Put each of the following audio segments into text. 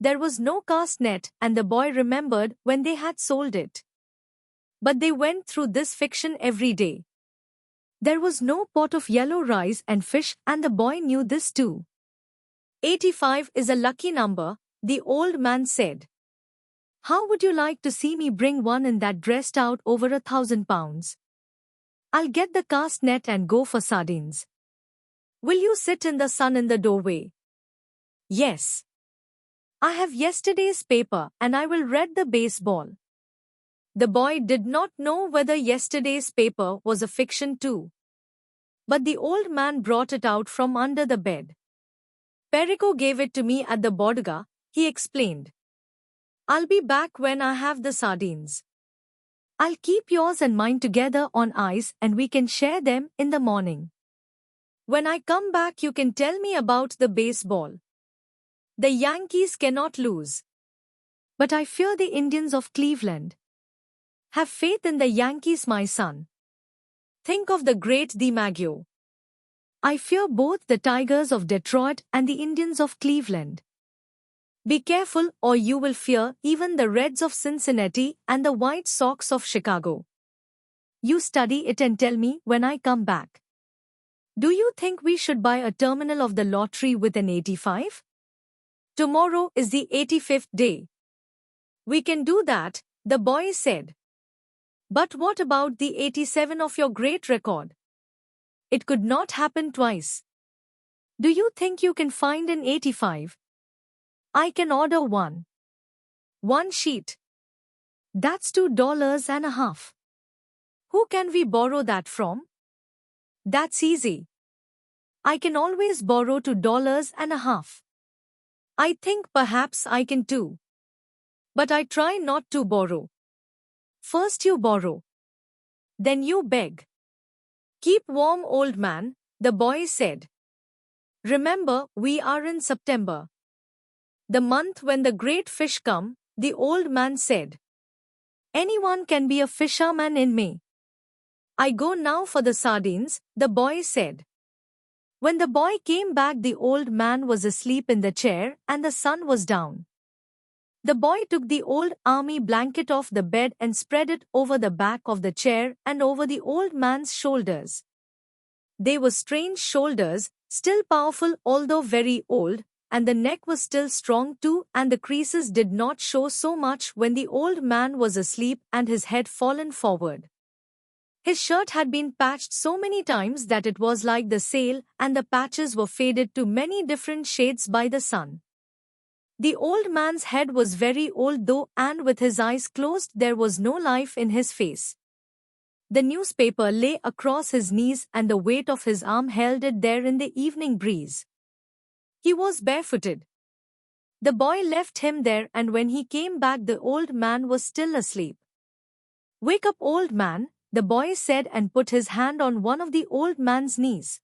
There was no cast net, and the boy remembered when they had sold it. But they went through this fiction every day. There was no pot of yellow rice and fish, and the boy knew this too. 85 is a lucky number, the old man said. How would you like to see me bring one in that dressed out over 1,000 pounds? I'll get the cast net and go for sardines. Will you sit in the sun in the doorway? Yes. I have yesterday's paper and I will read the baseball. The boy did not know whether yesterday's paper was a fiction too. But the old man brought it out from under the bed. Perico gave it to me at the bodega, he explained. I'll be back when I have the sardines. I'll keep yours and mine together on ice and we can share them in the morning. When I come back you can tell me about the baseball. The Yankees cannot lose. But I fear the Indians of Cleveland. Have faith in the Yankees, my son. Think of the great DiMaggio. I fear both the Tigers of Detroit and the Indians of Cleveland. Be careful or you will fear even the Reds of Cincinnati and the White Sox of Chicago. You study it and tell me when I come back. Do you think we should buy a terminal of the lottery with an 85? Tomorrow is the 85th day. We can do that, the boy said. But what about the 87 of your great record? It could not happen twice. Do you think you can find an 85? I can order one. One sheet. That's $2.50. Who can we borrow that from? That's easy. I can always borrow $2.50. I think perhaps I can too. But I try not to borrow. First you borrow. Then you beg. Keep warm, old man, the boy said. Remember, we are in September. The month when the great fish come, the old man said. Anyone can be a fisherman in May. I go now for the sardines, the boy said. When the boy came back, the old man was asleep in the chair and the sun was down. The boy took the old army blanket off the bed and spread it over the back of the chair and over the old man's shoulders. They were strange shoulders, still powerful although very old, and the neck was still strong too, and the creases did not show so much when the old man was asleep and his head fallen forward. His shirt had been patched so many times that it was like the sail, and the patches were faded to many different shades by the sun. The old man's head was very old though, and with his eyes closed there was no life in his face. The newspaper lay across his knees and the weight of his arm held it there in the evening breeze. He was barefooted. The boy left him there, and when he came back the old man was still asleep. Wake up, old man, the boy said, and put his hand on one of the old man's knees.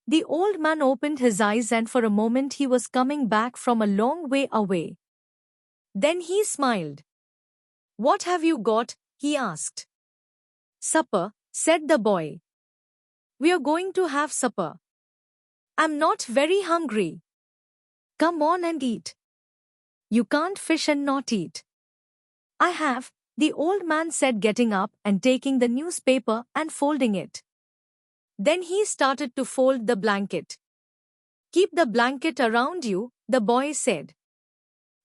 The old man opened his eyes and for a moment he was coming back from a long way away. Then he smiled. What have you got? He asked. Supper, said the boy. We are going to have supper. I'm not very hungry. Come on and eat. You can't fish and not eat. I have, the old man said, getting up and taking the newspaper and folding it. Then he started to fold the blanket. Keep the blanket around you, the boy said.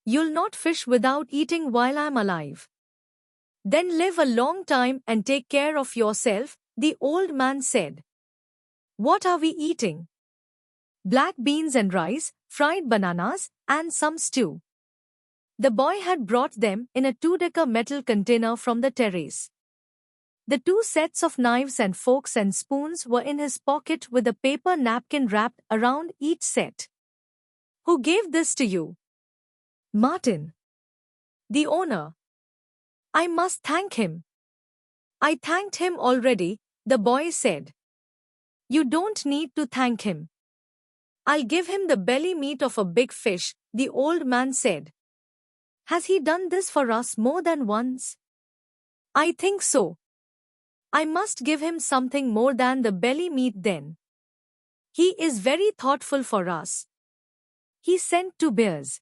You'll not fish without eating while I'm alive. Then live a long time and take care of yourself, the old man said. What are we eating? Black beans and rice, fried bananas, and some stew. The boy had brought them in a 2-decker metal container from the terrace. The 2 sets of knives and forks and spoons were in his pocket with a paper napkin wrapped around each set. Who gave this to you? Martin. The owner. I must thank him. I thanked him already, the boy said. You don't need to thank him. I'll give him the belly meat of a big fish, the old man said. Has he done this for us more than once? I think so. I must give him something more than the belly meat then. He is very thoughtful for us. He sent 2 bears.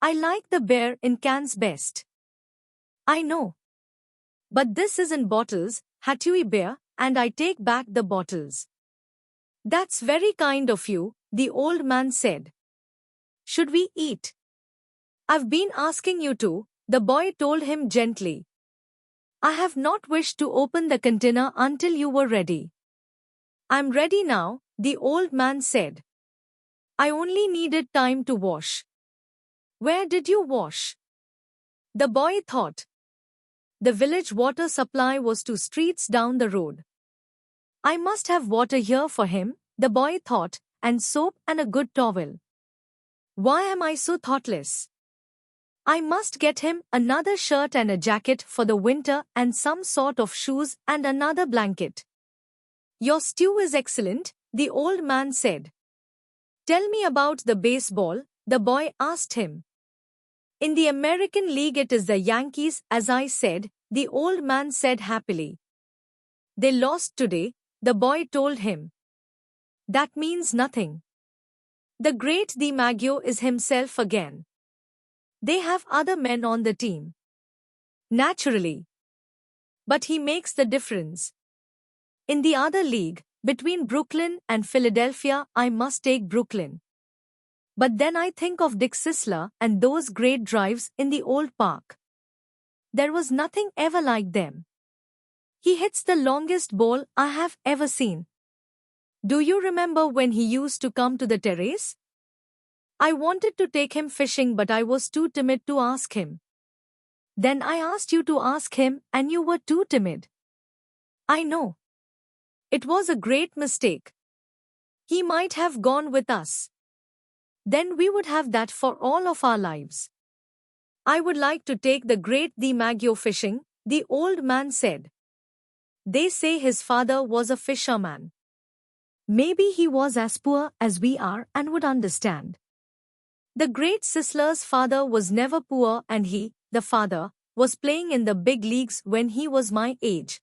I like the beer in cans best. I know. But this is in bottles, Hatui beer, and I take back the bottles. That's very kind of you, the old man said. Should we eat? I've been asking you to, the boy told him gently. I have not wished to open the container until you were ready. I'm ready now, the old man said. I only needed time to wash. Where did you wash? The boy thought. The village water supply was 2 streets down the road. I must have water here for him, the boy thought, and soap and a good towel. Why am I so thoughtless? I must get him another shirt and a jacket for the winter and some sort of shoes and another blanket. Your stew is excellent, the old man said. Tell me about the baseball, the boy asked him. In the American League it is the Yankees, as I said, the old man said happily. They lost today, the boy told him. That means nothing. The great DiMaggio is himself again. They have other men on the team. Naturally. But he makes the difference. In the other league, between Brooklyn and Philadelphia, I must take Brooklyn. But then I think of Dick Sisler and those great drives in the old park. There was nothing ever like them. He hits the longest ball I have ever seen. Do you remember when he used to come to the terrace? I wanted to take him fishing but I was too timid to ask him. Then I asked you to ask him and you were too timid. I know. It was a great mistake. He might have gone with us. Then we would have that for all of our lives. I would like to take the great DiMaggio fishing, the old man said. They say his father was a fisherman. Maybe he was as poor as we are and would understand. The great Sisler's father was never poor and he, the father, was playing in the big leagues when he was my age.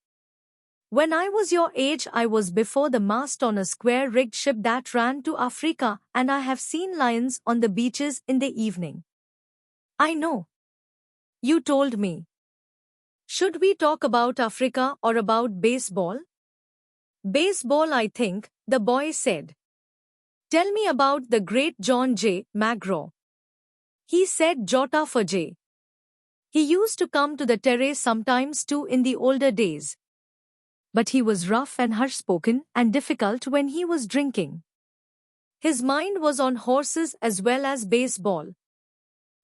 When I was your age I was before the mast on a square-rigged ship that ran to Africa and I have seen lions on the beaches in the evening. I know. You told me. Should we talk about Africa or about baseball? Baseball, I think, the boy said. Tell me about the great John J. McGraw. He said Jota for J. He used to come to the terrace sometimes too in the older days. But he was rough and harsh-spoken and difficult when he was drinking. His mind was on horses as well as baseball.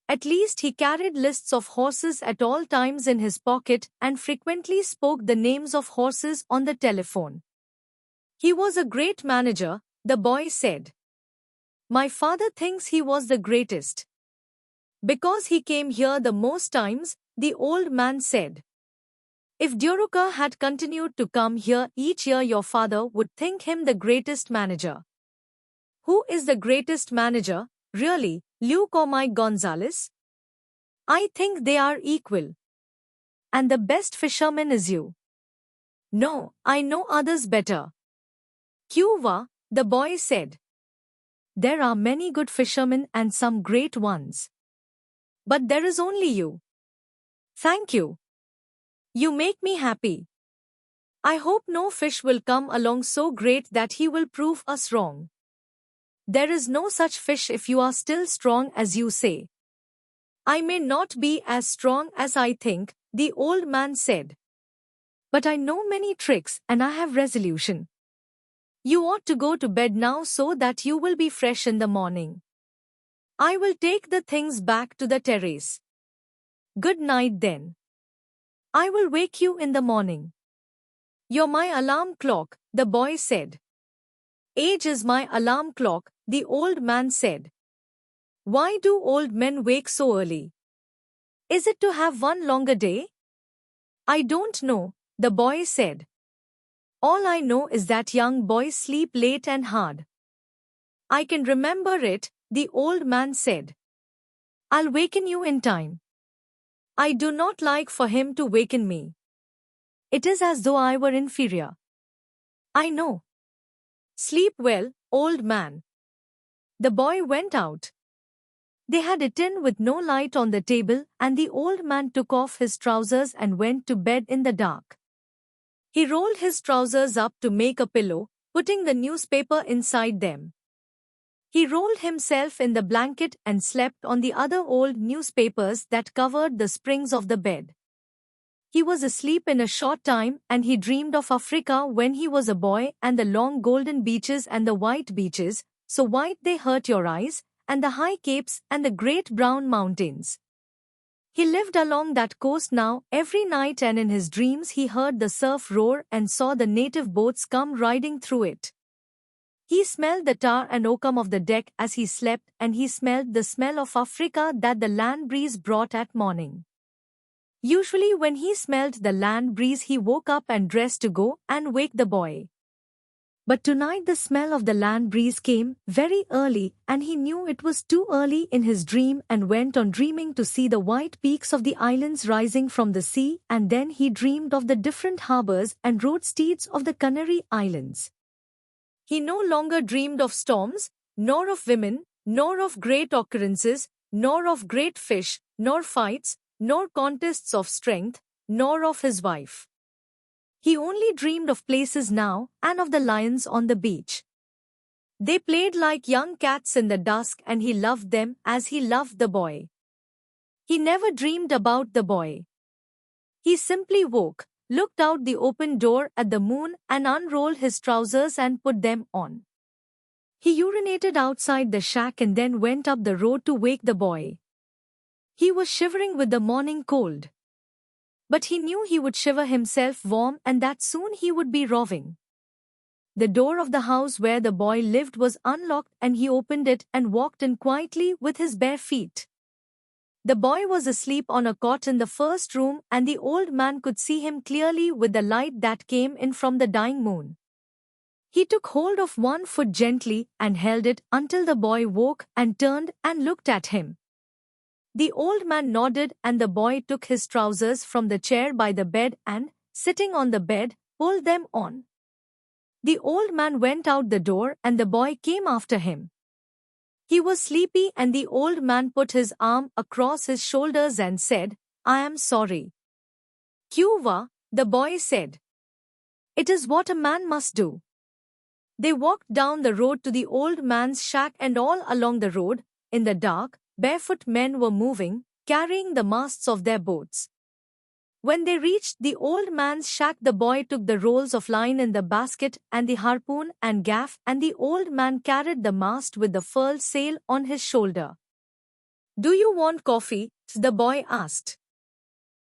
At least he carried lists of horses at all times in his pocket and frequently spoke the names of horses on the telephone. He was a great manager, the boy said. My father thinks he was the greatest. Because he came here the most times, the old man said. If Duruka had continued to come here each year your father would think him the greatest manager. Who is the greatest manager, really, Luke or Mike Gonzalez? I think they are equal. And the best fisherman is you. No, I know others better. Cuva, the boy said. There are many good fishermen and some great ones. But there is only you. Thank you. You make me happy. I hope no fish will come along so great that he will prove us wrong. There is no such fish if you are still strong as you say. I may not be as strong as I think, the old man said. But I know many tricks and I have resolution. You ought to go to bed now so that you will be fresh in the morning. I will take the things back to the terrace. Good night then. I will wake you in the morning. You're my alarm clock, the boy said. Age is my alarm clock, the old man said. Why do old men wake so early? Is it to have one longer day? I don't know, the boy said. All I know is that young boys sleep late and hard. I can remember it, the old man said. I'll waken you in time. I do not like for him to waken me. It is as though I were inferior. I know. Sleep well, old man. The boy went out. They had eaten with no light on the table, and the old man took off his trousers and went to bed in the dark. He rolled his trousers up to make a pillow, putting the newspaper inside them. He rolled himself in the blanket and slept on the other old newspapers that covered the springs of the bed. He was asleep in a short time, and he dreamed of Africa when he was a boy, and the long golden beaches and the white beaches, so white they hurt your eyes, and the high capes and the great brown mountains. He lived along that coast now every night, and in his dreams he heard the surf roar and saw the native boats come riding through it. He smelled the tar and oakum of the deck as he slept, and he smelled the smell of Africa that the land breeze brought at morning. Usually when he smelled the land breeze he woke up and dressed to go and wake the boy. But tonight the smell of the land breeze came very early, and he knew it was too early in his dream and went on dreaming to see the white peaks of the islands rising from the sea, and then he dreamed of the different harbors and roadsteads of the Canary Islands. He no longer dreamed of storms, nor of women, nor of great occurrences, nor of great fish, nor fights, nor contests of strength, nor of his wife. He only dreamed of places now, and of the lions on the beach. They played like young cats in the dusk, and he loved them as he loved the boy. He never dreamed about the boy. He simply woke, looked out the open door at the moon, and unrolled his trousers and put them on. He urinated outside the shack and then went up the road to wake the boy. He was shivering with the morning cold. But he knew he would shiver himself warm and that soon he would be roving. The door of the house where the boy lived was unlocked, and he opened it and walked in quietly with his bare feet. The boy was asleep on a cot in the first room, and the old man could see him clearly with the light that came in from the dying moon. He took hold of one foot gently and held it until the boy woke and turned and looked at him. The old man nodded, and the boy took his trousers from the chair by the bed and, sitting on the bed, pulled them on. The old man went out the door, and the boy came after him. He was sleepy, and the old man put his arm across his shoulders and said, "I am sorry." "Cuva," the boy said. "It is what a man must do." They walked down the road to the old man's shack, and all along the road, in the dark, barefoot men were moving, carrying the masts of their boats. When they reached the old man's shack, the boy took the rolls of line in the basket and the harpoon and gaff, and the old man carried the mast with the furled sail on his shoulder. "Do you want coffee?" the boy asked.